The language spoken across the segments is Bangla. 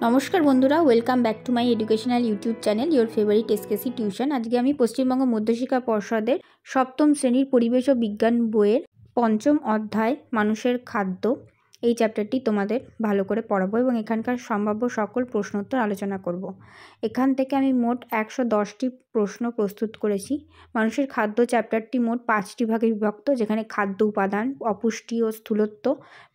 নমস্কার বন্ধুরা, welcome back to my educational YouTube channel your favourite এসকেসি tuition. আজকে আমি পশ্চিমবঙ্গ মধ্যশিক্ষা পর্ষদের সপ্তম শ্রেণীর পরিবেশ ও বিজ্ঞান বইয়ের পঞ্চম অধ্যায় মানুষের খাদ্য এই চ্যাপ্টারটি তোমাদের ভালো করে পড়াবো এবং এখানকার সম্ভাব্য সকল প্রশ্নোত্তর আলোচনা করব। এখান থেকে আমি মোট 110টি প্রশ্ন প্রস্তুত করেছি। মানুষের খাদ্য চ্যাপ্টারটি মোট 5টি ভাগে বিভক্ত, যেখানে খাদ্য উপাদান, অপুষ্টি ও স্থূলত্ব,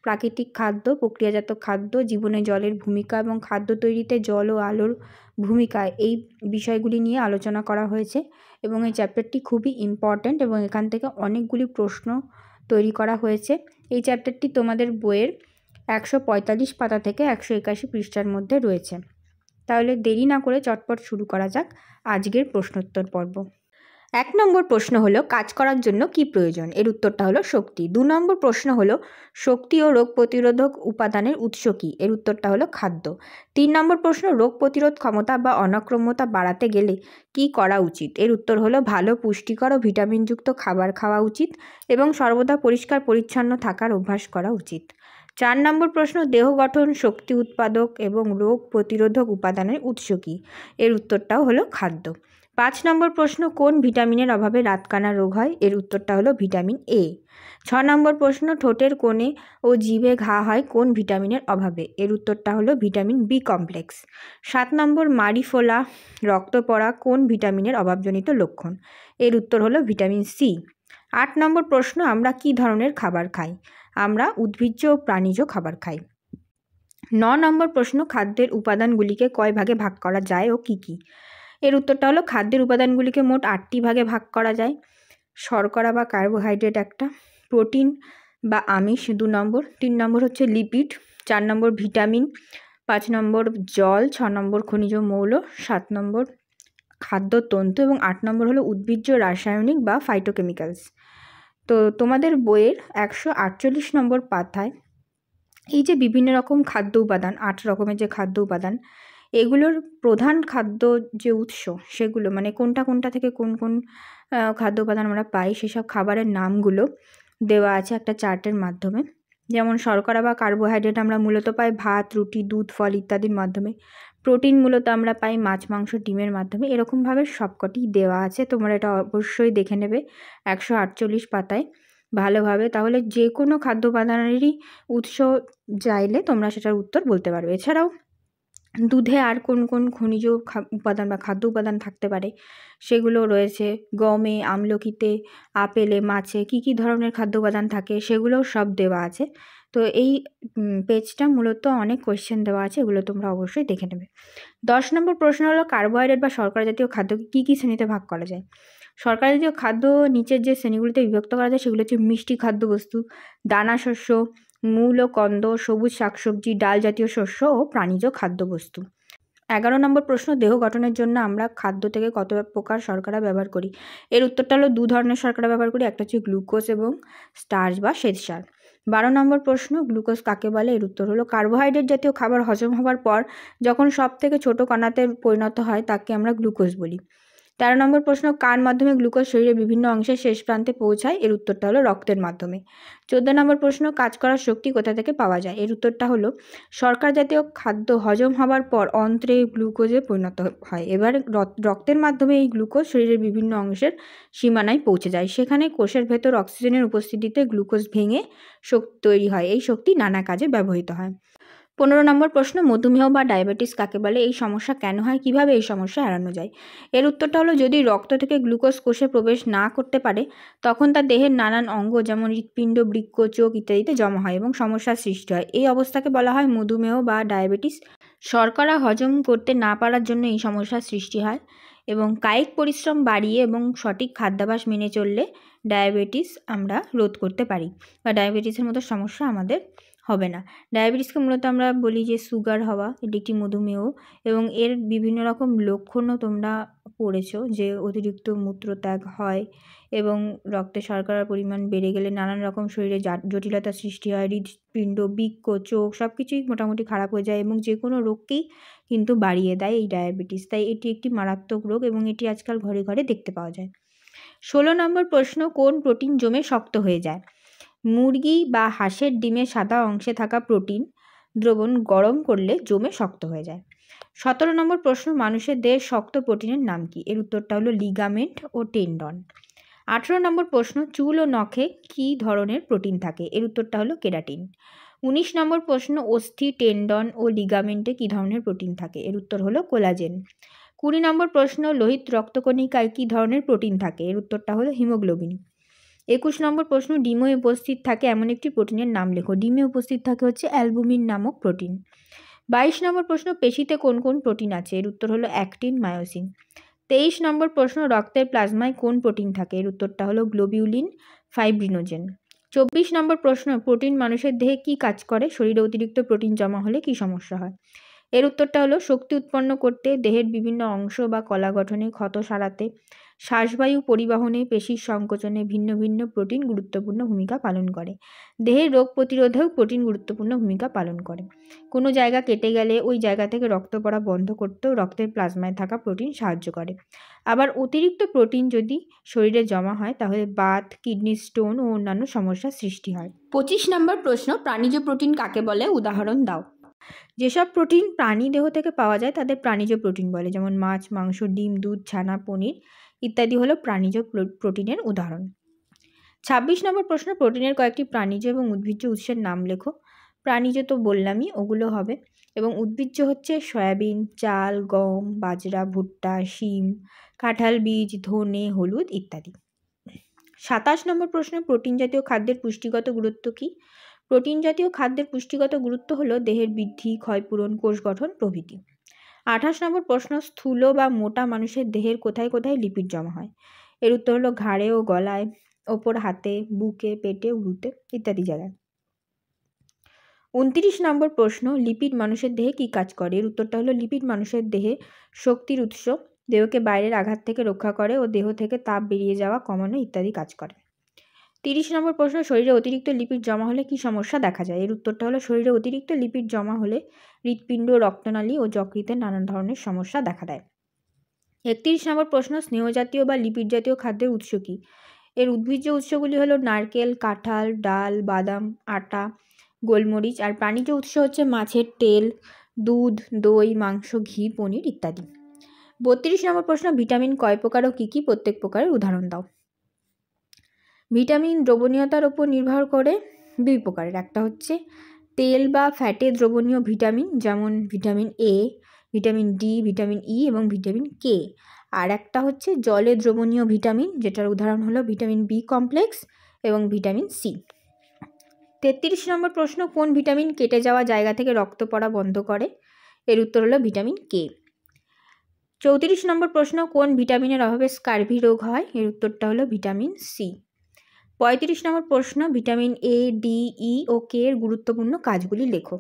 প্রাকৃতিক খাদ্য, প্রক্রিয়াজাত খাদ্য, জীবনে জলের ভূমিকা এবং খাদ্য তৈরিতে জল ও আলোর ভূমিকা, এই বিষয়গুলি নিয়ে আলোচনা করা হয়েছে এবং এই চ্যাপ্টারটি খুবই ইম্পর্ট্যান্ট এবং এখান থেকে অনেকগুলি প্রশ্ন তৈরি করা হয়েছে। এই চ্যাপ্টারটি তোমাদের বইয়ের 145 পাতা থেকে 181 পৃষ্ঠার মধ্যে রয়েছে। তাহলে দেরি না করে চটপট শুরু করা যাক আজকের প্রশ্নোত্তর পর্ব। 1 নম্বর প্রশ্ন হলো, কাজ করার জন্য কি প্রয়োজন? এর উত্তরটা হলো শক্তি। 2 নম্বর প্রশ্ন হলো, শক্তি ও রোগ প্রতিরোধক উপাদানের উৎস কী? এর উত্তরটা হলো খাদ্য। 3 নম্বর প্রশ্ন, রোগ প্রতিরোধ ক্ষমতা বা অনাক্রম্যতা বাড়াতে গেলে কি করা উচিত? এর উত্তর হলো ভালো পুষ্টিকর ও ভিটামিনযুক্ত খাবার খাওয়া উচিত এবং সর্বদা পরিষ্কার পরিচ্ছন্ন থাকার অভ্যাস করা উচিত। 4 নম্বর প্রশ্ন, দেহ গঠন, শক্তি উৎপাদক এবং রোগ প্রতিরোধক উপাদানের উৎস কী? এর উত্তরটাও হলো খাদ্য। 5 নম্বর প্রশ্ন, কোন ভিটামিনের অভাবে রাতকানা রোগ হয়? এর উত্তরটা হলো ভিটামিন এ। 6 নম্বর প্রশ্ন, ঠোঁটের কোণে ও জিভে ঘা হয় কোন ভিটামিনের অভাবে? এর উত্তরটা হলো ভিটামিন বি কমপ্লেক্স। 7 নম্বর, মাড়ি ফোলা, রক্ত পড়া কোন ভিটামিনের অভাবজনিত লক্ষণ? এর উত্তর হলো ভিটামিন সি। 8 নম্বর প্রশ্ন, আমরা কি ধরনের খাবার খাই? আমরা উদ্ভিজ্জ ও প্রাণীজ খাবার খাই। 9 নম্বর প্রশ্ন, খাদ্যের উপাদানগুলিকে কয় ভাগে ভাগ করা যায় ও কী কী? এর উত্তরটা হলো খাদ্যের উপাদানগুলিকে মোট 8টি ভাগে ভাগ করা যায়। শর্করা বা কার্বোহাইড্রেট একটা, প্রোটিন বা আমিষ 2 নম্বর, 3 নম্বর হচ্ছে লিপিড, 4 নম্বর ভিটামিন, 5 নম্বর জল, 6 নম্বর খনিজ মৌল, 7 নম্বর খাদ্যতন্তু এবং 8 নম্বর হলো উদ্ভিজ্জ রাসায়নিক বা ফাইটোকেমিক্যালস। তো তোমাদের বইয়ের 148 নম্বর পাতায় এই যে বিভিন্ন রকম খাদ্য উপাদান, 8 রকমের যে খাদ্য উপাদান, এগুলোর প্রধান খাদ্য যে উৎস সেগুলো মানে কোনটা কোনটা থেকে কোন কোন খাদ্য উপাদান আমরা পাই সেসব খাবারের নামগুলো দেওয়া আছে একটা চার্টের মাধ্যমে। যেমন শর্করা বা কার্বোহাইড্রেট আমরা মূলত পাই ভাত, রুটি, দুধ, ফল ইত্যাদির মাধ্যমে। প্রোটিন মূলত আমরা পাই মাছ, মাংস, ডিমের মাধ্যমে। এরকমভাবে সবকটি দেওয়া আছে, তোমরা এটা অবশ্যই দেখে নেবে 148 পাতায় ভালোভাবে। তাহলে যে কোনো খাদ্য উপাদানেরই উৎস চাইলে তোমরা সেটার উত্তর বলতে পারবে। এছাড়াও দুধে আর কোন কোন খনিজ উপাদান বা খাদ্য উপাদান থাকতে পারে সেগুলো রয়েছে। গমে, আমলকিতে, আপেলে, মাছে কী কী ধরনের খাদ্য উপাদান থাকে সেগুলোও সব দেওয়া আছে। তো এই পেজটা মূলত অনেক কোয়েশ্চেন দেওয়া আছে, এগুলো তোমরা অবশ্যই দেখে নেবে। 10 নম্বর প্রশ্ন হলো, কার্বোহাইড্রেট বা শর্করা জাতীয় খাদ্যকে কী কী শ্রেণীতে ভাগ করা যায়? শর্করা জাতীয় খাদ্য নিচের যে শ্রেণীগুলিতে বিভক্ত করা যায় সেগুলো হচ্ছে মিষ্টি খাদ্যবস্তু, দানা শস্য, মূল ও কন্দ, সবুজ শাকসবজি, ডাল জাতীয় শস্য ও প্রাণীজ খাদ্যবস্তু। 11 নম্বর প্রশ্ন, দেহ গঠনের জন্য আমরা খাদ্য থেকে কত প্রকার শর্করা ব্যবহার করি? এর উত্তরটা হলো 2 ধরনের শর্করা ব্যবহার করি, একটা হচ্ছে গ্লুকোজ এবং স্টার্চ বা শ্বেতসার। 12 নম্বর প্রশ্ন, গ্লুকোজ কাকে বলে? এর উত্তর হলো কার্বোহাইড্রেট জাতীয় খাবার হজম হওয়ার পর যখন সব থেকে ছোট কণাতে পরিণত হয় তাকে আমরা গ্লুকোজ বলি। 13 নম্বর প্রশ্ন, কার মাধ্যমে গ্লুকোজ শরীরের বিভিন্ন অংশের শেষ প্রান্তে পৌঁছায়? এর উত্তরটা হলো রক্তের মাধ্যমে। 14 নম্বর প্রশ্ন, কাজ করার শক্তি কোথা থেকে পাওয়া যায়? এর উত্তরটা হলো শর্করা জাতীয় খাদ্য হজম হওয়ার পর অন্ত্রে গ্লুকোজে পরিণত হয়। এবার রক্তের মাধ্যমে এই গ্লুকোজ শরীরের বিভিন্ন অংশের সীমানায় পৌঁছে যায়, সেখানে কোষের ভেতর অক্সিজেনের উপস্থিতিতে গ্লুকোজ ভেঙে শক্তি তৈরি হয়। এই শক্তি নানা কাজে ব্যবহৃত হয়। 15 নম্বর প্রশ্ন, মধুমেহ বা ডায়াবেটিস কাকে বলে? এই সমস্যা কেন হয়? কিভাবে এই সমস্যা এড়ানো যায়? এর উত্তরটা হলো যদি রক্ত থেকে গ্লুকোজ কোষে প্রবেশ না করতে পারে তখন তার দেহের নানান অঙ্গ যেমন হৃৎপিণ্ড, বৃক্ক, চোখ ইত্যাদিতে জমা হয় এবং সমস্যার সৃষ্টি হয়। এই অবস্থাকে বলা হয় মধুমেহ বা ডায়াবেটিস। শর্করা হজম করতে না পারার জন্য এই সমস্যার সৃষ্টি হয় এবং কায়িক পরিশ্রম বাড়িয়ে এবং সঠিক খাদ্যাভ্যাস মেনে চললে ডায়াবেটিস আমরা রোধ করতে পারি বা ডায়াবেটিসের মতো সমস্যা আমাদের হবে না। ডায়াবেটিসকে মূলত আমরা বলি যে সুগার হওয়া, এটি একটি মধুমেহ এবং এর বিভিন্ন রকম লক্ষণও তোমরা পড়েছো, যে অতিরিক্ত মূত্রত্যাগ হয় এবং রক্তে শর্করার পরিমাণ বেড়ে গেলে নানান রকম শরীরে জটিলতার সৃষ্টি হয়, হৃৎপিণ্ড, বৃক্ক, চোখ সব কিছুই মোটামুটি খারাপ হয়ে যায় এবং যে কোনো রোগকেই কিন্তু বাড়িয়ে দেয় এই ডায়াবেটিস। তাই এটি একটি মারাত্মক রোগ এবং এটি আজকাল ঘরে ঘরে দেখতে পাওয়া যায়। 16 নম্বর প্রশ্ন, কোন প্রোটিন জমে শক্ত হয়ে যায়? মুরগি বা হাঁসের ডিমের সাদা অংশে থাকা প্রোটিন দ্রবণ গরম করলে জমে শক্ত হয়ে যায়। 17 নম্বর প্রশ্ন, মানুষের দেহের শক্ত প্রোটিনের নাম কি? এর উত্তরটা হলো লিগামেন্ট ও টেন্ডন। 18 নম্বর প্রশ্ন, চুল ও নখে কী ধরনের প্রোটিন থাকে? এর উত্তরটা হলো কেরাটিন। 19 নম্বর প্রশ্ন, অস্থি, টেন্ডন ও লিগামেন্টে কী ধরনের প্রোটিন থাকে? এর উত্তর হলো কোলাজেন। 20 নম্বর প্রশ্ন, লোহিত রক্তকণিকায় কী ধরনের প্রোটিন থাকে? এর উত্তরটা হলো হিমোগ্লোবিন। 21 নম্বর প্রশ্ন, ডিমে উপস্থিত থাকে এমন একটি প্রোটিনের নাম লেখো। ডিমে উপস্থিত থাকে হচ্ছে অ্যালবুমিন নামক প্রোটিন। 22 নম্বর প্রশ্ন, পেশিতে কোন কোন প্রোটিন আছে? এর উত্তর হলো অ্যাক্টিন, মায়োসিন। 23 নম্বর প্রশ্ন, রক্তের প্লাজমায় কোন প্রোটিন থাকে? এর উত্তরটা হলো গ্লোবিউলিন, ফাইব্রিনোজেন। 24 নম্বর প্রশ্ন, প্রোটিন মানুষের দেহে কী কাজ করে? শরীরে অতিরিক্ত প্রোটিন জমা হলে কী সমস্যা হয়? এর উত্তরটা হলো শক্তি উৎপন্ন করতে, দেহের বিভিন্ন অংশ বা কলা গঠনে ক্ষত সারাতে, শ্বাসবায়ু পরিবহনে, পেশির সংকোচনে ভিন্ন ভিন্ন প্রোটিন গুরুত্বপূর্ণ ভূমিকা পালন করে। দেহের রোগ প্রতিরোধেও প্রোটিন গুরুত্বপূর্ণ ভূমিকা পালন করে। কোনো জায়গা কেটে গেলে ওই জায়গা থেকে রক্ত পড়া বন্ধ করতেও রক্তের প্লাজমায় থাকা প্রোটিন সাহায্য করে। আবার অতিরিক্ত প্রোটিন যদি শরীরে জমা হয় তাহলে বাত, কিডনি স্টোন ও অন্যান্য সমস্যার সৃষ্টি হয়। 25 নম্বর প্রশ্ন, প্রাণীজ প্রোটিন কাকে বলে? উদাহরণ দাও। যেসব প্রোটিন প্রাণী দেহ থেকে পাওয়া যায় তাদের প্রাণীজ প্রোটিন বলে, যেমন মাছ, মাংস, ডিম, দুধ, ছানা, পনির ইত্যাদি হলো প্রাণীজ প্রোটিনের উদাহরণ। 26 নম্বর প্রশ্ন, প্রোটিনের কয়েকটি প্রাণীজ এবং উদ্ভিজ্জ উৎসের নাম লেখো। প্রাণীজ তো বললামই, ওগুলো হবে, এবং উদ্ভিজ্জ হচ্ছে সয়াবিন, চাল, গম, বাজরা, ভুট্টা, শিম, কাঁঠাল বীজ, ধনে, হলুদ ইত্যাদি। 27 নম্বর প্রশ্ন, প্রোটিন জাতীয় খাদ্যের পুষ্টিগত গুরুত্ব কী? প্রোটিন জাতীয় খাদ্যের পুষ্টিগত গুরুত্ব হলো দেহের বৃদ্ধি, ক্ষয়পূরণ, কোষ গঠন প্রভৃতি। 28 নম্বর প্রশ্ন, স্থূল বা মোটা মানুষের দেহের কোথায় কোথায় লিপিড জমা হয়? এর উত্তর হলো ঘাড়ে ও গলায়, ওপর হাতে, বুকে, পেটে, উরুতে ইত্যাদি জায়গায়। 29 নম্বর প্রশ্ন, লিপিড মানুষের দেহে কী কাজ করে? এর উত্তরটা হলো লিপিড মানুষের দেহে শক্তির উৎস, দেহকে বাইরের আঘাত থেকে রক্ষা করে ও দেহ থেকে তাপ বেরিয়ে যাওয়া কমানো ইত্যাদি কাজ করে। 30 নম্বর প্রশ্ন, শরীরে অতিরিক্ত লিপিড জমা হলে কী সমস্যা দেখা যায়? এর উত্তরটা হলো শরীরে অতিরিক্ত লিপিড জমা হলে হৃৎপিণ্ড, রক্তনালী ও যকৃতে নানান ধরনের সমস্যা দেখা দেয়। 31 নম্বর প্রশ্ন, স্নেহজাতীয় বা লিপিড জাতীয় খাদ্যের উৎস কী? এর উদ্ভিজ্জ উৎসগুলি হলো নারকেল, কাঁঠাল, ডাল, বাদাম, আটা, গোলমরিচ, আর প্রাণীজ উৎস হচ্ছে মাছের তেল, দুধ, দই, মাংস, ঘি, পনির ইত্যাদি। 32 নম্বর প্রশ্ন, ভিটামিন কয় প্রকার ও কী কী? প্রত্যেক প্রকারের উদাহরণ দাও। ভিটামিন দ্রবণীয়তার ওপর নির্ভর করে 2 প্রকারের। একটা হচ্ছে তেল বা ফ্যাটে দ্রবণীয় ভিটামিন, যেমন vitamin A, vitamin D, vitamin E এবং ভিটামিন কে। আর একটা হচ্ছে জলে দ্রবণীয় ভিটামিন, যেটার উদাহরণ হলো ভিটামিন বি কমপ্লেক্স এবং ভিটামিন সি। 33 নম্বর প্রশ্ন, কোন ভিটামিন কেটে যাওয়া জায়গা থেকে রক্ত পড়া বন্ধ করে? এর উত্তর হলো ভিটামিন কে। 34 নম্বর প্রশ্ন, কোন ভিটামিনের অভাবে স্কার্ভি রোগ হয়? এর উত্তরটা হলো ভিটামিন সি। 35 নম্বর প্রশ্ন, ভিটামিন এ, ডি, ই ও কে এর গুরুত্বপূর্ণ কাজগুলি লেখো।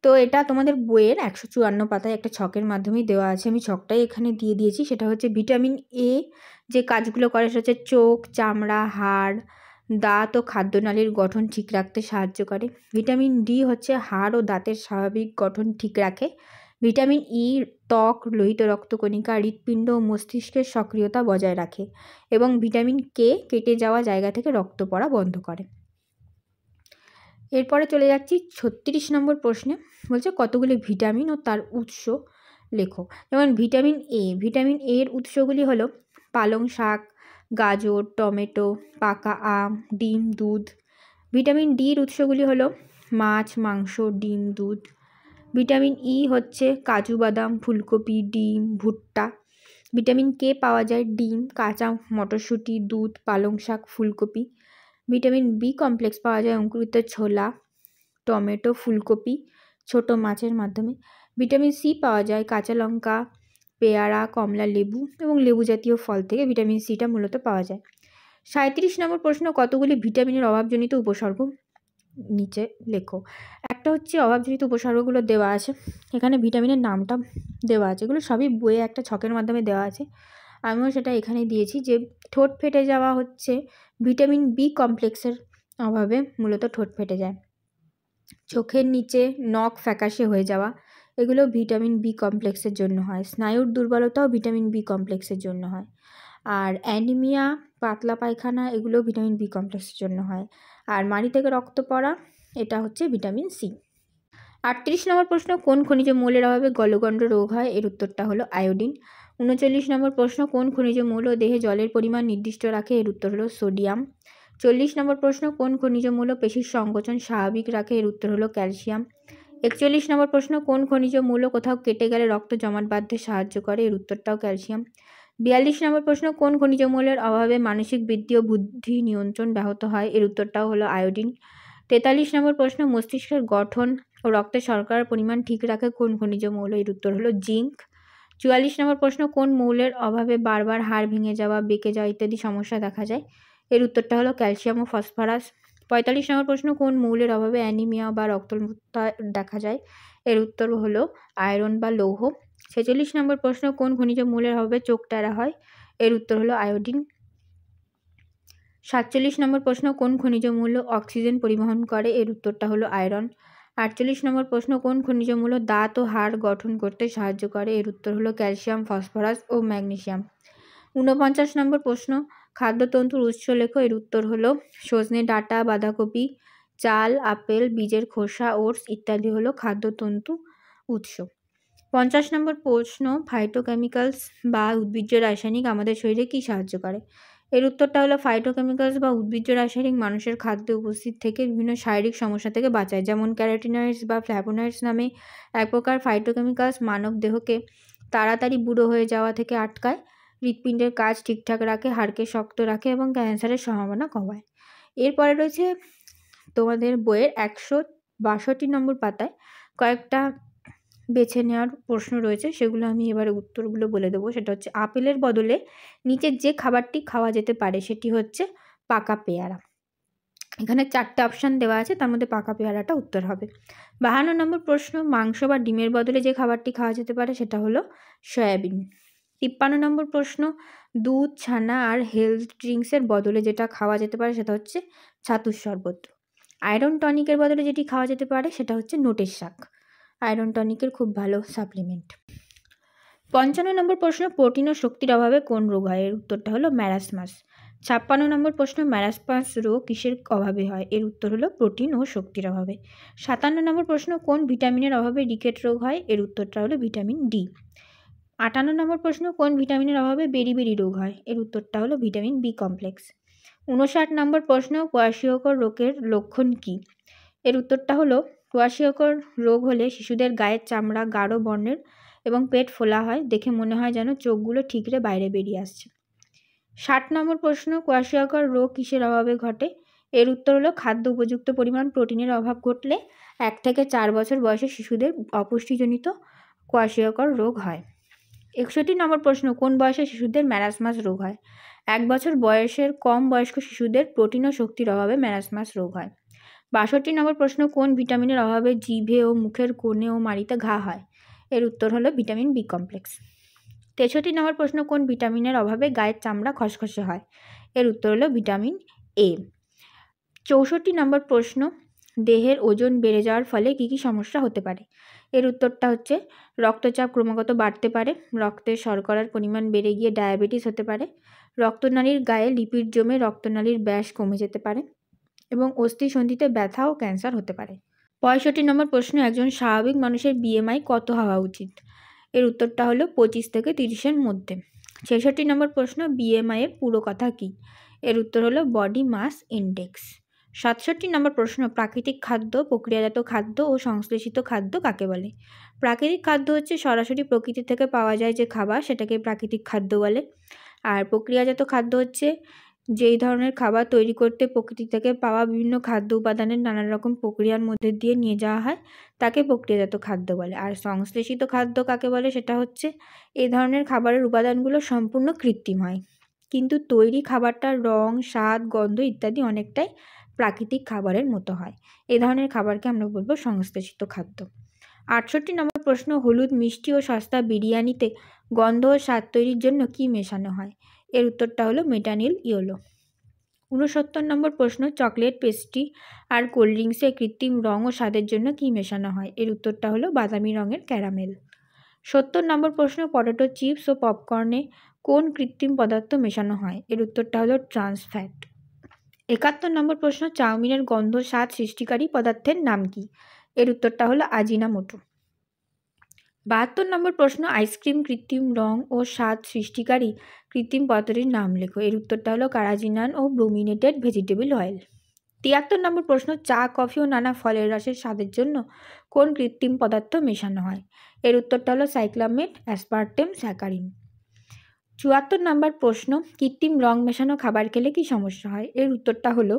তো এটা তোমাদের বইয়ের 154 পাতায় একটা ছকের মাধ্যমেই দেওয়া আছে, আমি ছকটাই এখানে দিয়ে দিয়েছি। সেটা হচ্ছে ভিটামিন এ যে কাজগুলো করে সেটা হচ্ছে চোখ, চামড়া, হাড়, দাঁত ও খাদ্যনালীর গঠন ঠিক রাখতে সাহায্য করে। ভিটামিন ডি হচ্ছে হাড় ও দাঁতের স্বাভাবিক গঠন ঠিক রাখে। ভিটামিন ই ত্বক, লোহিত রক্তকণিকা, হৃৎপিণ্ড ও মস্তিষ্কের সক্রিয়তা বজায় রাখে। এবং ভিটামিন কে কেটে যাওয়া জায়গা থেকে রক্ত পড়া বন্ধ করে। এরপরে চলে যাচ্ছি 36 নম্বর প্রশ্নে, বলছে কতগুলি ভিটামিন ও তার উৎস লেখো। যেমন ভিটামিন এ, ভিটামিন এর উৎসগুলি হলো পালং শাক, গাজর, টমেটো, পাকা আম, ডিম, দুধ। ভিটামিন ডির উৎসগুলি হলো মাছ, মাংস, ডিম, দুধ। ভিটামিন ই হচ্ছে কাজু বাদাম, ফুলকপি, ডিম, ভুট্টা। ভিটামিন কে পাওয়া যায় ডিম, কাঁচা মটরশুঁটি, দুধ, পালং শাক, ফুলকপি। ভিটামিন বি কমপ্লেক্স পাওয়া যায় অঙ্কুরিত ছোলা, টমেটো, ফুলকপি, ছোট মাছের মাধ্যমে। ভিটামিন সি পাওয়া যায় কাঁচা লঙ্কা, পেয়ারা, কমলা লেবু এবং লেবু জাতীয় ফল থেকে ভিটামিন সিটা মূলত পাওয়া যায়। 37 নম্বর প্রশ্ন, কতগুলি ভিটামিনের অভাবজনিত উপসর্গ নিচে লেখো। একটা হচ্ছে অভাবজনিত উপসর্গগুলো দেওয়া আছে, এখানে ভিটামিনের নামটা দেওয়া আছে, এগুলো সবই বইয়ে একটা ছকের মাধ্যমে দেওয়া আছে, আমিও সেটা এখানে দিয়েছি। যে ঠোঁট ফেটে যাওয়া হচ্ছে ভিটামিন বি কমপ্লেক্সের অভাবে মূলত ঠোঁট ফেটে যায়। চোখের নিচে নখ ফ্যাকাশে হয়ে যাওয়া, এগুলো ভিটামিন বি কমপ্লেক্সের জন্য হয়। স্নায়ুর দুর্বলতাও ভিটামিন বি কমপ্লেক্সের জন্য হয়। আর অ্যানিমিয়া, পাতলা পায়খানা, এগুলো ভিটামিন বি কমপ্লেক্সের জন্য হয়। আর মাড়ি থেকে রক্ত পড়া, এটা হচ্ছে ভিটামিন সি। 38 নম্বর প্রশ্ন, কোন খনিজ মৌলের অভাবে গলগণ্ড রোগ হয়? এর উত্তরটা হলো আয়োডিন। 39 নম্বর প্রশ্ন, কোন খনিজ মৌল দেহে জলের পরিমাণ নির্দিষ্ট রাখে? এর উত্তর হলো সোডিয়াম। 40 নম্বর প্রশ্ন, কোন খনিজ মৌল পেশির সংকোচন স্বাভাবিক রাখে? এর উত্তর হলো ক্যালসিয়াম। 41 নম্বর প্রশ্ন, কোন খনিজ মৌল কোথাও কেটে গেলে রক্ত জমাট বাঁধতে সাহায্য করে? এর উত্তরটাও ক্যালসিয়াম। 42 নম্বর প্রশ্ন, কোন খনিজ মৌলের অভাবে মানসিক বৃদ্ধি ও বুদ্ধি নিয়ন্ত্রণ ব্যাহত হয়? এর উত্তরটাও হলো আয়োডিন। 43 নম্বর প্রশ্ন, মস্তিষ্কের গঠন ও রক্তে শর্করার পরিমাণ ঠিক রাখে কোন খনিজ মৌল? এর উত্তর হলো জিঙ্ক। 44 নম্বর প্রশ্ন, কোন মৌলের অভাবে বারবার হাড় ভেঙে যাওয়া, বেঁকে যাওয়া ইত্যাদি সমস্যা দেখা যায়? এর উত্তরটা হলো ক্যালসিয়াম ও ফসফরাস। 45 নম্বর প্রশ্ন, কোন মৌলের অভাবে অ্যানিমিয়া বা রক্তহীনতা দেখা যায়? এর উত্তর হলো আয়রন বা লৌহ। 46 নম্বর প্রশ্ন, কোন খনিজ মৌলের অভাবে চোখ টেরা হয়? এর উত্তর হলো আয়োডিন। 47 নম্বর প্রশ্ন, কোন খনিজ মৌল অক্সিজেন পরিবহন করে? এর উত্তরটা হলো আয়রন। 48 নম্বর প্রশ্ন, কোন খনিজ মৌল দাঁত ও হাড় গঠন করতে সাহায্য করে? এর উত্তর হলো ক্যালসিয়াম, ফসফরাস ও ম্যাগনেসিয়াম। 49 নম্বর প্রশ্ন, খাদ্যতন্তুর উৎস লেখো। এর উত্তর হলো সজনে ডাঁটা, বাঁধাকপি, চাল, আপেল, বীজের খোসা, ওটস ইত্যাদি হলো খাদ্যতন্তু উৎস। 50 নম্বর প্রশ্ন, ফাইটোকেমিক্যালস বা উদ্ভিজ্জ রাসায়নিক আমাদের শরীরে কী সাহায্য করে? এর উত্তরটা হলো ফাইটোকেমিক্যালস বা উদ্ভিজ্জ রাসায়নিক মানুষের খাদ্যে উপস্থিত থেকে বিভিন্ন শারীরিক সমস্যা থেকে বাঁচায়। যেমন ক্যারোটিনয়েডস বা ফ্ল্যাভোনয়েডস নামে এক প্রকার ফাইটোকেমিক্যালস মানব দেহকে তাড়াতাড়ি বুড়ো হয়ে যাওয়া থেকে আটকায়, হৃৎপিণ্ডের কাজ ঠিকঠাক রাখে, হাড়কে শক্ত রাখে এবং ক্যান্সারের সম্ভাবনা কমায়। এরপরে রয়েছে তোমাদের বইয়ের 162 নম্বর পাতায় কয়েকটা বেছে নেওয়ার প্রশ্ন রয়েছে, সেগুলো আমি এবারে উত্তরগুলো বলে দেবো। সেটা হচ্ছে, আপেলের বদলে নিচের যে খাবারটি খাওয়া যেতে পারে সেটি হচ্ছে পাকা পেয়ারা। এখানে 4টে অপশান দেওয়া আছে, তার মধ্যে পাকা পেয়ারাটা উত্তর হবে। 52 নম্বর প্রশ্ন, মাংস বা ডিমের বদলে যে খাবারটি খাওয়া যেতে পারে সেটা হলো সয়াবিন। 53 নম্বর প্রশ্ন, দুধ, ছানা আর হেলথ ড্রিঙ্কসের বদলে যেটা খাওয়া যেতে পারে সেটা হচ্ছে ছাতুর শরবত। আয়রন টনিকের বদলে যেটি খাওয়া যেতে পারে সেটা হচ্ছে নোটের শাক। আয়রন টনিকের খুব ভালো সাপ্লিমেন্ট। 55 নম্বর প্রশ্ন, প্রোটিন ও শক্তির অভাবে কোন রোগ হয়? এর উত্তরটা হলো ম্যারাসমাস। 56 নম্বর প্রশ্ন, ম্যারাসমাস রোগ কিসের অভাবে হয়? এর উত্তর হলো প্রোটিন ও শক্তির অভাবে। 57 নম্বর প্রশ্ন, কোন ভিটামিনের অভাবে রিকেট রোগ হয়? এর উত্তরটা হলো ভিটামিন ডি। 58 নম্বর প্রশ্ন, কোন ভিটামিনের অভাবে বেরি রোগ হয়? এর উত্তরটা হলো ভিটামিন বি কমপ্লেক্স। 59 নম্বর প্রশ্ন, কোয়াশিয়কর রোগের লক্ষণ কী? এর উত্তরটা হলো, কোয়াশিয়কর রোগ হলে শিশুদের গায়ের চামড়া গাঢ় বর্ণের এবং পেট ফোলা হয়, দেখে মনে হয় যেন চোখগুলো ঠিকরে বাইরে বেরিয়ে আসছে। 60 নম্বর প্রশ্ন, কোয়াশিয়কর রোগ কিসের অভাবে ঘটে? এর উত্তর হলো খাদ্য উপযুক্ত পরিমাণ প্রোটিনের অভাব ঘটলে 1 থেকে 4 বছর বয়সে শিশুদের অপুষ্টিজনিত কোয়াশিয়কর রোগ হয়। 61 নম্বর প্রশ্ন, কোন বয়সে শিশুদের ম্যারাসমাস রোগ হয়? 1 বছর বয়সের কম বয়স্ক শিশুদের প্রোটিন ও শক্তির অভাবে ম্যারাসমাস রোগ হয়। 62 নম্বর প্রশ্ন, কোন ভিটামিনের অভাবে জিভে ও মুখের কোণে ও মাড়িতে ঘা হয়? এর উত্তর হলো ভিটামিন বি কমপ্লেক্স। 63 নম্বর প্রশ্ন, কোন ভিটামিনের অভাবে গায়ের চামড়া খসখসে হয়? এর উত্তর হলো ভিটামিন এ। 64 নম্বর প্রশ্ন, দেহের ওজন বেড়ে যাওয়ার ফলে কী কী সমস্যা হতে পারে? এর উত্তরটা হচ্ছে, রক্তচাপ ক্রমাগত বাড়তে পারে, রক্তে শর্করার পরিমাণ বেড়ে গিয়ে ডায়াবেটিস হতে পারে, রক্তনালীর গায়ে লিপিড জমে রক্তনালীর ব্যাস কমে যেতে পারে এবং অস্থিসন্ধিতে ব্যথা ও ক্যান্সার হতে পারে। 65 নম্বর প্রশ্ন, একজন স্বাভাবিক মানুষের বিএমআই কত হওয়া উচিত? এর উত্তরটা হলো 25 থেকে 30-এর মধ্যে। 66 নম্বর প্রশ্ন, বিএমআইয়ের পুরো কথা কী? এর উত্তর হলো বডি মাস ইনডেক্স। 67 নম্বর প্রশ্ন, প্রাকৃতিক খাদ্য, প্রক্রিয়াজাত খাদ্য ও সংশ্লেষিত খাদ্য কাকে বলে? প্রাকৃতিক খাদ্য হচ্ছে সরাসরি প্রকৃতি থেকে পাওয়া যায় যে খাবার, সেটাকে প্রাকৃতিক খাদ্য বলে। আর প্রক্রিয়াজাত খাদ্য হচ্ছে যেই ধরনের খাবার তৈরি করতে প্রকৃতি থেকে পাওয়া বিভিন্ন খাদ্য উপাদানের নানান রকম প্রক্রিয়ার মধ্যে দিয়ে নিয়ে যাওয়া হয়, তাকে প্রক্রিয়াজাত খাদ্য বলে। আর সংশ্লেষিত খাদ্য কাকে বলে? সেটা হচ্ছে এই ধরনের খাবারের উপাদানগুলো সম্পূর্ণ কৃত্রিম হয়, কিন্তু তৈরি খাবারটার রং, স্বাদ, গন্ধ ইত্যাদি অনেকটাই প্রাকৃতিক খাবারের মতো হয়। এই ধরনের খাবারকে আমরা বলবো সংশ্লেষিত খাদ্য। 68 নম্বর প্রশ্ন, হলুদ, মিষ্টি ও সস্তা বিরিয়ানিতে গন্ধ ও স্বাদ তৈরির জন্য কী মেশানো হয়? এর উত্তরটা হলো মেটানিল ইয়েলো। 69 নম্বর প্রশ্ন, চকলেট, পেস্ট্রি আর কোল্ড ড্রিঙ্কসে কৃত্রিম রং ও স্বাদের জন্য কী মেশানো হয়? এর উত্তরটা হলো বাদামি রঙের ক্যারামেল। 70 নম্বর প্রশ্ন, পটেটো চিপস ও পপকর্নে কোন কৃত্রিম পদার্থ মেশানো হয়? এর উত্তরটা হলো ট্রান্স ফ্যাট। 71 নম্বর প্রশ্ন, চাউমিনের গন্ধ স্বাদ সৃষ্টিকারী পদার্থের নাম কী? এর উত্তরটা হলো আজিনামোটো। 72 নম্বর প্রশ্ন, আইসক্রিম কৃত্রিম রং ও স্বাদ সৃষ্টিকারী কৃত্রিম পদার্থটির নাম লেখো। এর উত্তরটা হলো কারাজিনান ও ব্রোমিনেটেড ভেজিটেবল অয়েল। 73 নম্বর প্রশ্ন, চা কফি ও নানা ফলের রসের স্বাদের জন্য কোন কৃত্রিম পদার্থ মেশানো হয়? এর উত্তরটা হলো সাইক্লামেট, অ্যাসপার্টেম, স্যাকারিন। 74 নম্বর প্রশ্ন, কৃত্রিম রং মেশানো খাবার খেলে কী সমস্যা হয়? এর উত্তরটা হলো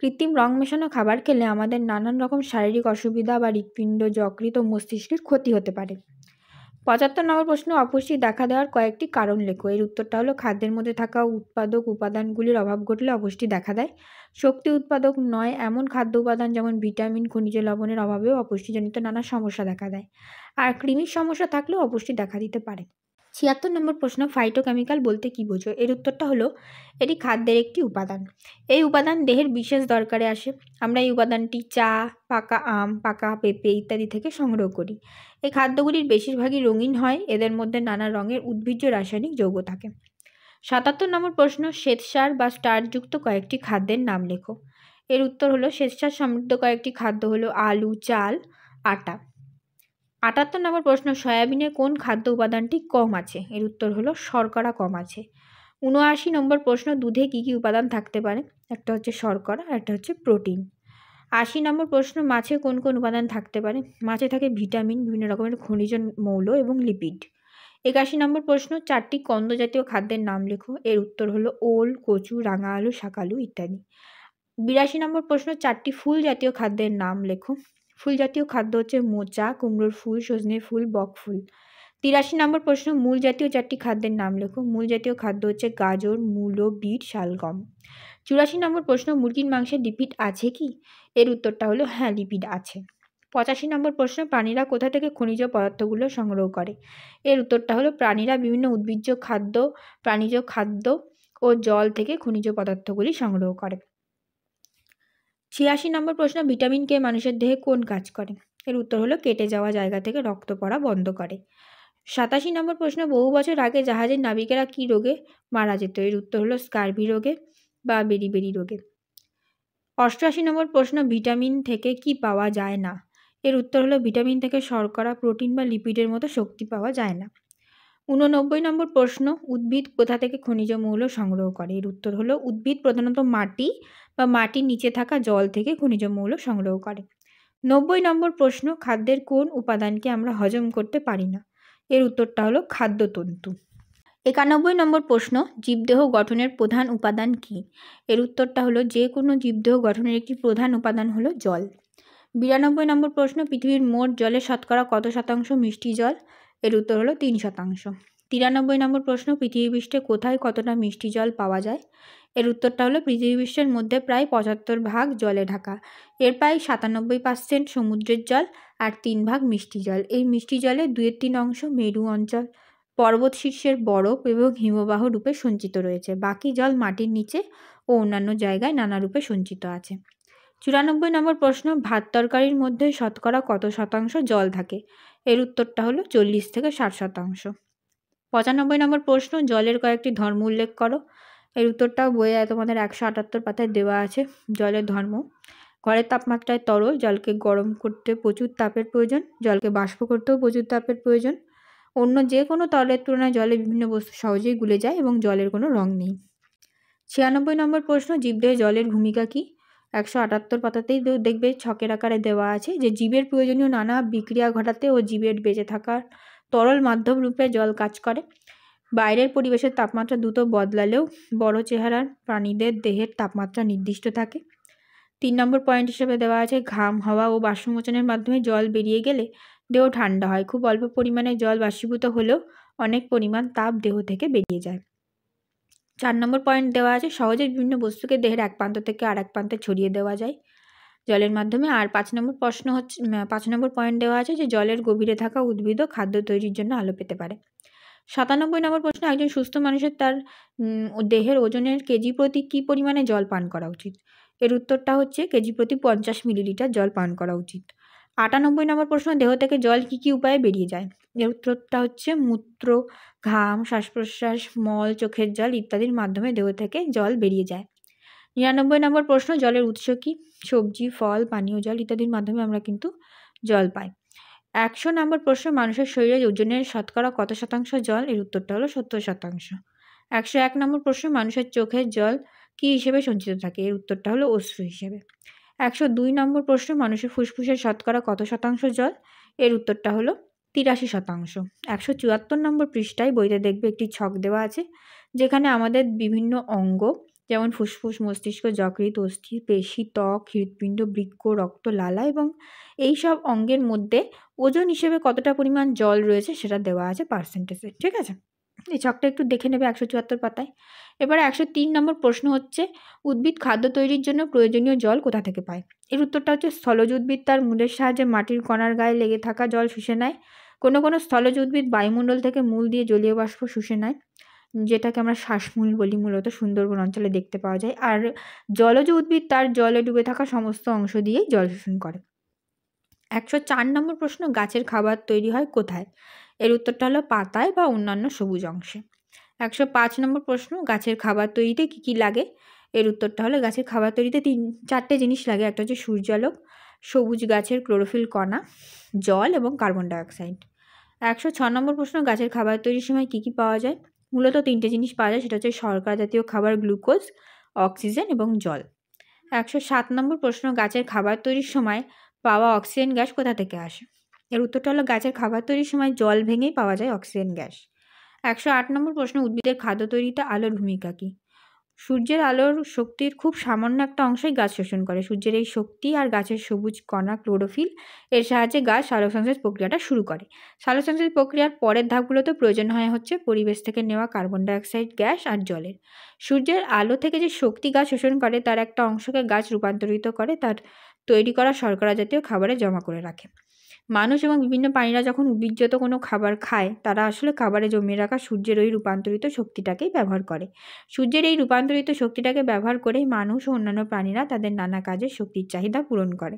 কৃত্রিম রং মেশানো খাবার খেলে আমাদের নানান রকম শারীরিক অসুবিধা বা হৃৎপিণ্ড, যকৃৎ ও মস্তিষ্কের ক্ষতি হতে পারে। 75 নম্বর প্রশ্ন, অপুষ্টি দেখা দেওয়ার কয়েকটি কারণ লেখো। এর উত্তরটা হলো খাদ্যের মধ্যে থাকা উৎপাদক উপাদানগুলির অভাব ঘটলে অপুষ্টি দেখা দেয়। শক্তি উৎপাদক নয় এমন খাদ্য উপাদান যেমন ভিটামিন, খনিজ লবণের অভাবেও অপুষ্টিজনিত নানা সমস্যা দেখা দেয়। আর কৃমির সমস্যা থাকলেও অপুষ্টি দেখা দিতে পারে। 76 নম্বর প্রশ্ন, ফাইটোকেমিক্যাল বলতে কী বোঝো? এর উত্তরটা হলো এটি খাদ্যের একটি উপাদান। এই উপাদান দেহের বিশেষ দরকারে আসে। আমরা এই উপাদানটি চা, পাকা আম, পাকা পেঁপে ইত্যাদি থেকে সংগ্রহ করি। এই খাদ্যগুলির বেশিরভাগই রঙিন হয়, এদের মধ্যে নানা রঙের উদ্ভিজ্জ রাসায়নিক যৌগ থাকে। 77 নম্বর প্রশ্ন, শ্বেতসার বা স্টার্চযুক্ত কয়েকটি খাদ্যের নাম লেখো। এর উত্তর হলো শ্বেতসার সমৃদ্ধ কয়েকটি খাদ্য হলো আলু, চাল, আটা। 78 নম্বর প্রশ্ন, সয়াবিনে কোন খাদ্য উপাদানটি কম আছে? এর উত্তর হলো শর্করা কম আছে। 79 নম্বর প্রশ্ন, দুধে কী কী উপাদান থাকতে পারে? একটা হচ্ছে শর্করা আর একটা হচ্ছে প্রোটিন। 80 নম্বর প্রশ্ন, মাছে কোন কোন উপাদান থাকতে পারে? মাছে থাকে ভিটামিন, বিভিন্ন রকমের খনিজ মৌল এবং লিপিড। 81 নম্বর প্রশ্ন, 4টি কন্দ জাতীয় খাদ্যের নাম লেখো। এর উত্তর হলো ওল, কচু, রাঙা আলু, শাকালু ইত্যাদি। 82 নম্বর প্রশ্ন, 4টি ফুল জাতীয় খাদ্যের নাম লেখো। ফুল জাতীয় খাদ্য হচ্ছে মোচা, কুমড়োর ফুল, সজনে ফুল, বক ফুল। 83 নম্বর প্রশ্ন, মূল জাতীয় 4টি খাদ্যের নাম লেখো। মূল জাতীয় খাদ্য হচ্ছে গাজর, মূলো, বিট, শালগম। 84 নম্বর প্রশ্ন, মুরগির মাংসে লিপিড আছে কি? এর উত্তরটা হলো হ্যাঁ, লিপিড আছে। 85 নম্বর প্রশ্ন, প্রাণীরা কোথা থেকে খনিজ পদার্থগুলো সংগ্রহ করে? এর উত্তরটা হলো প্রাণীরা বিভিন্ন উদ্ভিজ্জ খাদ্য, প্রাণীজ খাদ্য ও জল থেকে খনিজ পদার্থগুলি সংগ্রহ করে। 86 নম্বর প্রশ্ন, ভিটামিন কে মানুষের দেহে কোন কাজ করে? এর উত্তর হলো কেটে যাওয়া জায়গা থেকে রক্ত পড়া বন্ধ করে। 87 নম্বর প্রশ্ন, বহু বছর আগে জাহাজের নাবিকেরা কী রোগে মারা যেত? এর উত্তর হলো স্কার্ভি রোগে বা বেরিবেরি রোগে। 88 নম্বর প্রশ্ন, ভিটামিন থেকে কি পাওয়া যায় না? এর উত্তর হলো ভিটামিন থেকে শর্করা, প্রোটিন বা লিপিডের মতো শক্তি পাওয়া যায় না। 89 নম্বর প্রশ্ন, উদ্ভিদ কোথা থেকে খনিজ মৌল সংগ্রহ করে? এর উত্তর হলো উদ্ভিদ প্রধানত মাটি বা মাটির নিচে থাকা জল থেকে খনিজ মৌল সংগ্রহ করে। 90 নম্বর প্রশ্ন, খাদ্যের কোন উপাদানকে আমরা হজম করতে পারি না? এর উত্তরটা হলো খাদ্যতন্তু। 91 নম্বর প্রশ্ন, জীবদেহ গঠনের প্রধান উপাদান কী? এর উত্তরটা হলো যে কোনো জীবদেহ গঠনের একটি প্রধান উপাদান হলো জল। 92 নম্বর প্রশ্ন, পৃথিবীর মোট জলের শতকরা কত শতাংশ মিষ্টি জল? এর উত্তর হলো 3%। 93 নম্বর প্রশ্ন, পৃথিবী পৃষ্ঠে কোথায় কতটা মিষ্টি জল পাওয়া যায়? এর উত্তরটা হলো পৃথিবী পৃষ্ঠের মধ্যে প্রায় 75% জলে ঢাকা। এর প্রায় 97% সমুদ্রের জল আর 3% মিষ্টি জল। এই মিষ্টি জলে 2/3 অংশ মেরু অঞ্চল, পর্বত শীর্ষের বরফ এবং হিমবাহ রূপে সঞ্চিত রয়েছে। বাকি জল মাটির নিচে ও অন্যান্য জায়গায় নানা রূপে সঞ্চিত আছে। 94 নম্বর প্রশ্ন, ভাত তরকারির মধ্যে শতকরা কত শতাংশ জল থাকে? এর উত্তরটা হলো 40 থেকে 60%। 95 নম্বর প্রশ্ন, জলের কয়েকটি ধর্ম উল্লেখ করো। এর উত্তরটাও বইয়ে তোমাদের 178 পাতায় দেওয়া আছে। জলের ধর্ম: ঘরের তাপমাত্রায় তরল, জলকে গরম করতে প্রচুর তাপের প্রয়োজন, জলকে বাষ্প করতেও প্রচুর তাপের প্রয়োজন। অন্য যে কোনো তরলের তুলনায় জলে বিভিন্ন বস্তু সহজেই গুলে যায় এবং জলের কোনো রং নেই। 96 নম্বর প্রশ্ন, জীবদেহে জলের ভূমিকা কী? 178 পাতাতেই দেখবে ছকের আকারে দেওয়া আছে যে জীবের প্রয়োজনীয় নানা বিক্রিয়া ঘটাতে ও জীবের বেঁচে থাকার তরল মাধ্যম রূপে জল কাজ করে। বাইরের পরিবেশের তাপমাত্রা দ্রুত বদলালেও বড় চেহারার প্রাণীদের দেহের তাপমাত্রা নির্দিষ্ট থাকে। 3 নম্বর পয়েন্ট হিসেবে দেওয়া আছে ঘাম, হাওয়া ও বাষ্পমোচনের মাধ্যমে জল বেরিয়ে গেলে দেহ ঠান্ডা হয়। খুব অল্প পরিমাণে জল বাষ্পীভূত হলেও অনেক পরিমাণ তাপ দেহ থেকে বেরিয়ে যায়। 4 নম্বর পয়েন্ট দেওয়া আছে সহজে বিভিন্ন বস্তুকে দেহের এক প্রান্ত থেকে আরেক প্রান্তে ছড়িয়ে দেওয়া যায় জলের মাধ্যমে। আর 5 নম্বর প্রশ্ন হচ্ছে 5 নম্বর পয়েন্ট দেওয়া আছে যে জলের গভীরে থাকা উদ্ভিদও খাদ্য তৈরির জন্য আলো পেতে পারে। 97 নম্বর প্রশ্ন, একজন সুস্থ মানুষের তার দেহের ওজনের কেজি প্রতি কী পরিমাণে জল পান করা উচিত? এর উত্তরটা হচ্ছে কেজি প্রতি 50 মিলিলিটার জল পান করা উচিত। 98 নম্বর প্রশ্ন, দেহ থেকে জল কী কী উপায়ে বেরিয়ে যায়? এর উত্তরটা হচ্ছে মূত্র, ঘাম, শ্বাস প্রশ্বাস, মল, চোখের জল ইত্যাদির মাধ্যমে দেহ থেকে জল বেরিয়ে যায়। 99 নম্বর প্রশ্ন, জলের উৎস কী? সবজি, ফল, পানীয় জল ইত্যাদির মাধ্যমে আমরা কিন্তু জল পায়। 100 নম্বর প্রশ্ন, মানুষের শরীরের ওজনের শতকরা কত শতাংশ জল? এর উত্তরটা হলো 70%। 101 নম্বর প্রশ্ন, মানুষের চোখের জল কী হিসেবে সঞ্চিত থাকে? এর উত্তরটা হলো অশ্রু হিসেবে। 102 নম্বর প্রশ্ন, মানুষের ফুসফুসের শতকরা কত শতাংশ জল? এর উত্তরটা হলো 83%। 174 নম্বর পৃষ্ঠায় বইতে দেখবে একটি ছক দেওয়া আছে, যেখানে আমাদের বিভিন্ন অঙ্গ যেমন ফুসফুস, মস্তিষ্ক, যকৃৎ, অস্থি, পেশি, ত্বক, হৃৎপিণ্ড, বৃক্ক, রক্ত, লালা এবং এই সব অঙ্গের মধ্যে ওজন হিসেবে কতটা পরিমাণ জল রয়েছে সেটা দেওয়া আছে পার্সেন্টেজে। ঠিক আছে, এই ছকটা একটু দেখে নেবে 174 পাতায়। এবারে 103 নম্বর প্রশ্ন হচ্ছে, উদ্ভিদ খাদ্য তৈরির জন্য প্রয়োজনীয় জল কোথা থেকে পায়? এর উত্তরটা হচ্ছে স্থলজ উদ্ভিদ তার মূলের সাহায্যে মাটির কণার গায়ে লেগে থাকা জল শুষে নেয়। কোনো কোনো স্থলজ উদ্ভিদ বায়ুমণ্ডল থেকে মূল দিয়ে জলীয় বাষ্প শুষে নেয়, যেটাকে আমরা শ্বাসমূল বলি, মূলত সুন্দরবন অঞ্চলে দেখতে পাওয়া যায়। আর জলজ উদ্ভিদ তার জলে ডুবে থাকা সমস্ত অংশ দিয়েই জল শোষণ করে। 104 নম্বর প্রশ্ন, গাছের খাবার তৈরি হয় কোথায়? এর উত্তরটা হলো পাতায় বা অন্যান্য সবুজ অংশে। 105 নম্বর প্রশ্ন, গাছের খাবার তৈরিতে কী কী লাগে? এর উত্তরটা হলো গাছের খাবার তৈরিতে 4টে জিনিস লাগে। একটা হচ্ছে সূর্যালোক, সবুজ গাছের ক্লোরোফিল কণা, জল এবং কার্বন ডাইঅক্সাইড। 106 নম্বর প্রশ্ন, গাছের খাবার তৈরির সময় কী কী পাওয়া যায়? মূলত 3টে জিনিস পাওয়া যায়, সেটা হচ্ছে শর্করা জাতীয় খাবার, গ্লুকোজ, অক্সিজেন এবং জল। 107 নম্বর প্রশ্ন, গাছের খাবার তৈরির সময় পাওয়া অক্সিজেন গ্যাস কোথা থেকে আসে? এর উত্তরটা হলো গাছের খাবার তৈরির সময় জল ভেঙেই পাওয়া যায় অক্সিজেন গ্যাস। 108 নম্বর প্রশ্ন, উদ্ভিদের খাদ্য তৈরিতে আলোর ভূমিকা কী? সূর্যের আলোর শক্তির খুব সামান্য একটা অংশই গাছ শোষণ করে। সূর্যের এই শক্তি আর গাছের সবুজ কণা ক্লোরোফিল এর সাহায্যে গাছ সালোকসংশ্লেষ প্রক্রিয়াটা শুরু করে। সালোকসংশ্লেষ প্রক্রিয়ার পরের ধাপগুলোতে প্রয়োজন হচ্ছে পরিবেশ থেকে নেওয়া কার্বন ডাইঅক্সাইড গ্যাস আর জলের। সূর্যের আলো থেকে যে শক্তি গাছ শোষণ করে তার একটা অংশকে গাছ রূপান্তরিত করে তার তৈরি করা শর্করা জাতীয় খাবারে জমা করে রাখে। মানুষ এবং বিভিন্ন প্রাণীরা যখন উদ্ভিদজাত কোনো খাবার খায়, তারা আসলে খাবারে জমিয়ে রাখা সূর্যের ওই রূপান্তরিত শক্তিটাকেই ব্যবহার করে। সূর্যের এই রূপান্তরিত শক্তিটাকে ব্যবহার করেই মানুষ ও অন্যান্য প্রাণীরা তাদের নানা কাজে শক্তির চাহিদা পূরণ করে।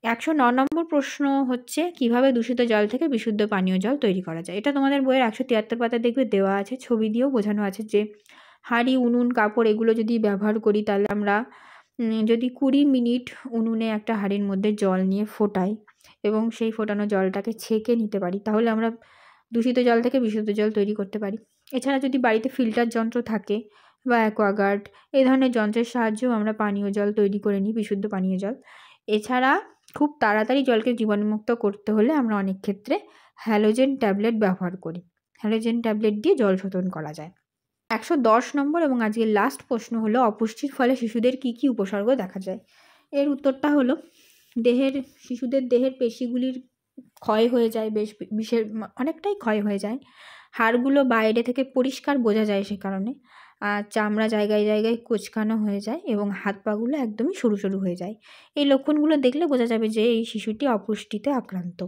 109 নম্বর প্রশ্ন হচ্ছে, কিভাবে দূষিত জল থেকে বিশুদ্ধ পানীয় জল তৈরি করা যায়? এটা তোমাদের বইয়ের 173 পাতায় দেখবে দেওয়া আছে, ছবি দিয়েও বোঝানো আছে যে হাঁড়ি, উনুন, কাপড় এগুলো যদি ব্যবহার করি, তাহলে আমরা যদি 20 মিনিট উনুনে একটা হাঁড়ির মধ্যে জল নিয়ে ফোটাই এবং সেই ফোটানো জলটাকে ছেঁকে নিতে পারি, তাহলে আমরা দূষিত জল থেকে বিশুদ্ধ জল তৈরি করতে পারি। এছাড়া যদি বাড়িতে ফিল্টার যন্ত্র থাকে বা অ্যাকোয়াগার্ড এই ধরনের যন্ত্রের সাহায্যেও আমরা পানীয় জল তৈরি করে নিই, বিশুদ্ধ পানীয় জল। এছাড়া খুব তাড়াতাড়ি জলকে জীবাণুমুক্ত করতে হলে আমরা অনেক ক্ষেত্রে হ্যালোজেন ট্যাবলেট ব্যবহার করি। হ্যালোজেন ট্যাবলেট দিয়ে জল শোধন করা যায়। 110 নম্বর এবং আজকের লাস্ট প্রশ্ন হলো, অপুষ্টির ফলে শিশুদের কী কী উপসর্গ দেখা যায়? এর উত্তরটা হলো শিশুদের দেহের পেশিগুলির ক্ষয় হয়ে যায়, অনেকটাই ক্ষয় হয়ে যায়। হাড়গুলো বাইরে থেকে পরিষ্কার বোঝা যায় সে কারণে। আর চামড়া জায়গায় জায়গায় কোঁচকানো হয়ে যায় এবং হাত পাগুলো একদমই সরু সরু হয়ে যায়। এই লক্ষণগুলো দেখলে বোঝা যাবে যে এই শিশুটি অপুষ্টিতে আক্রান্ত।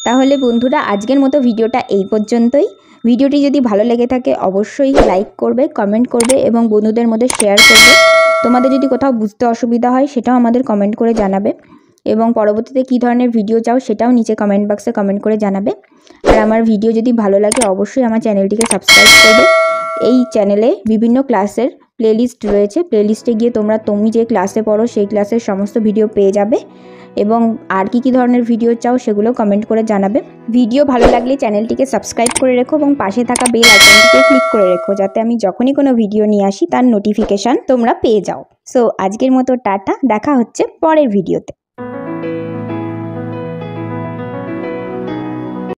তাহলে বন্ধুরা, আজকের মতো ভিডিওটা এই পর্যন্তই। ভিডিওটি যদি ভালো লেগে থাকে অবশ্যই লাইক করবে, কমেন্ট করবে এবং বন্ধুদের মধ্যে শেয়ার করবে। তোমাদের যদি কোথাও বুঝতে অসুবিধা হয় সেটাও আমাদের কমেন্ট করে জানাবে এবং পরবর্তীতে কী ধরনের ভিডিও চাও সেটাও নিচে কমেন্ট বক্সে কমেন্ট করে জানাবে। আর আমার ভিডিও যদি ভালো লাগে অবশ্যই আমার চ্যানেলটিকে সাবস্ক্রাইব করবে। এই চ্যানেলে বিভিন্ন ক্লাসের প্লেলিস্ট রয়েছে, প্লেলিস্টে গিয়ে তুমি যে ক্লাসে পড়ো সেই ক্লাসের সমস্ত ভিডিও পেয়ে যাবে এবং আর কী ধরনের ভিডিও চাও সেগুলো কমেন্ট করে জানাবে। ভিডিও ভালো লাগলে চ্যানেলটিকে সাবস্ক্রাইব করে রেখো এবং পাশে থাকা বেল আইকনটিকে ক্লিক করে রেখো, যাতে আমি যখনই কোনো ভিডিও নিয়ে আসি তার নোটিফিকেশান তোমরা পেয়ে যাও। সো আজকের মতো টাটা, দেখা হচ্ছে পরের ভিডিওতে।